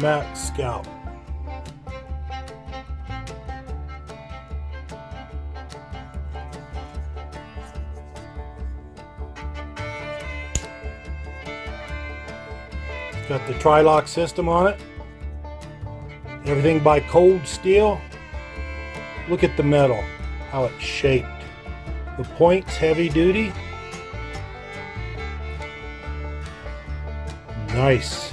Max Scout. It's got the tri-lock system on it. Everything by cold steel. Look at the metal, how it's shaped. The point's heavy duty. Nice.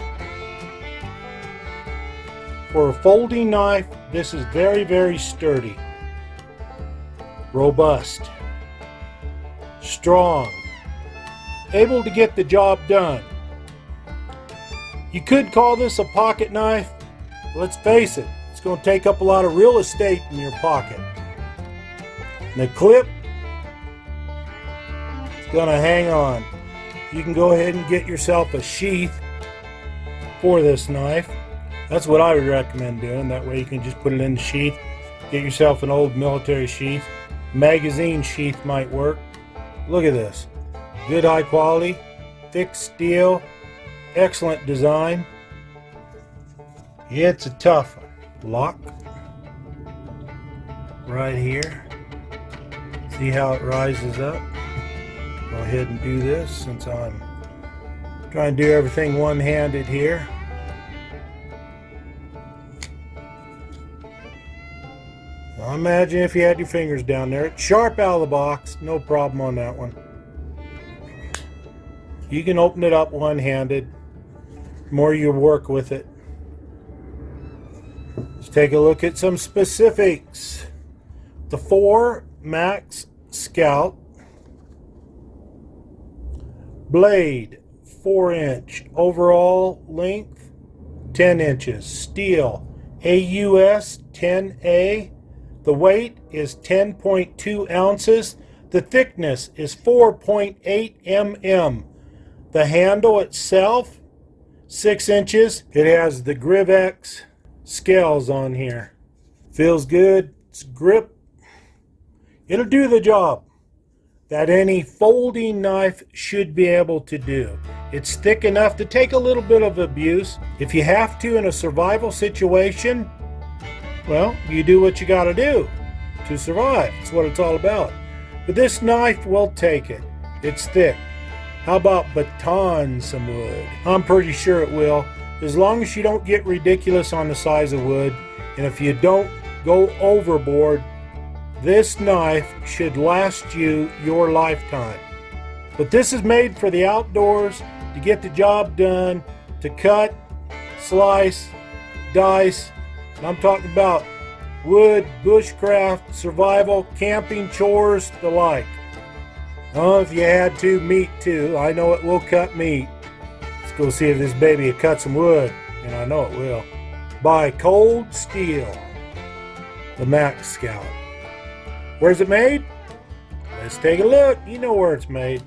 For a folding knife, this is very, very sturdy. Robust. Strong. Able to get the job done. You could call this a pocket knife. Let's face it, it's going to take up a lot of real estate in your pocket. And the clip, it's going to hang on. You can go ahead and get yourself a sheath for this knife. That's what I would recommend doing. That way you can just put it in the sheath. Get yourself an old military sheath. Magazine sheath might work. Look at this. Good high quality, thick steel, excellent design. It's a tough one. Lock right here. See how it rises up? Go ahead and do this since I'm trying to do everything one-handed here. Now imagine if you had your fingers down there. It's sharp out of the box, no problem on that one. You can open it up one-handed. The more you work with it. Let's take a look at some specifics. The 4 Max Scout blade, 4-inch, overall length 10 inches, steel AUS 10A. The weight is 10.2 ounces. The thickness is 4.8 mm. The handle itself 6 inches. It has the Grivex scales on here. Feels good. It's grip. It'll do the job that any folding knife should be able to do. It's thick enough to take a little bit of abuse. If you have to in a survival situation, well, you do what you got to do to survive. That's what it's all about. But this knife will take it. It's thick. How about baton some wood? I'm pretty sure it will, as long as you don't get ridiculous on the size of wood, and if you don't go overboard. This knife should last you your lifetime. But this is made for the outdoors, to get the job done, to cut, slice, dice. And I'm talking about wood, bushcraft, survival, camping, chores, the like. Oh, if you had to, meat too. I know it will cut meat. Let's go see if this baby will cut some wood. And I know it will. By Cold Steel. The Max Scout. Where's it made? Let's take a look. You know where it's made.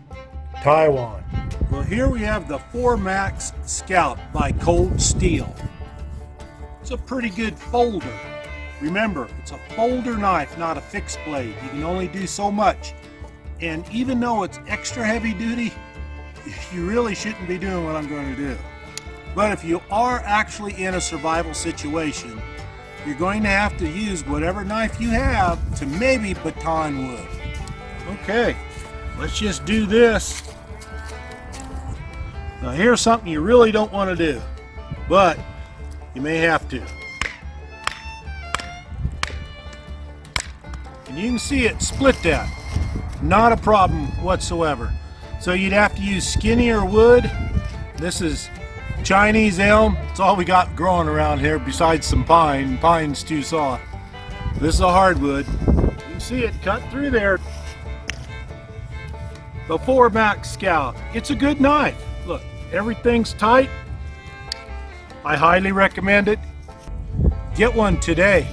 Taiwan. Well, here we have the 4 Max Scout by Cold Steel. It's a pretty good folder. Remember, it's a folder knife, not a fixed blade. You can only do so much. And even though it's extra heavy duty, you really shouldn't be doing what I'm going to do. But if you are actually in a survival situation, you're going to have to use whatever knife you have to maybe baton wood. Okay, let's just do this. Now here's something you really don't want to do, but you may have to. And you can see it split that. Not a problem whatsoever. So you'd have to use skinnier wood. This is Chinese elm. It's all we got growing around here besides some pine. Pine's too soft. This is a hardwood. You can see it cut through there. The 4 Max Scout. It's a good knife. Look, everything's tight. I highly recommend it. Get one today.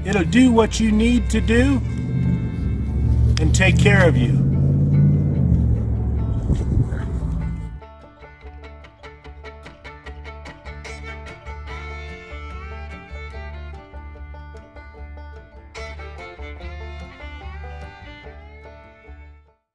It'll do what you need to do and take care of you.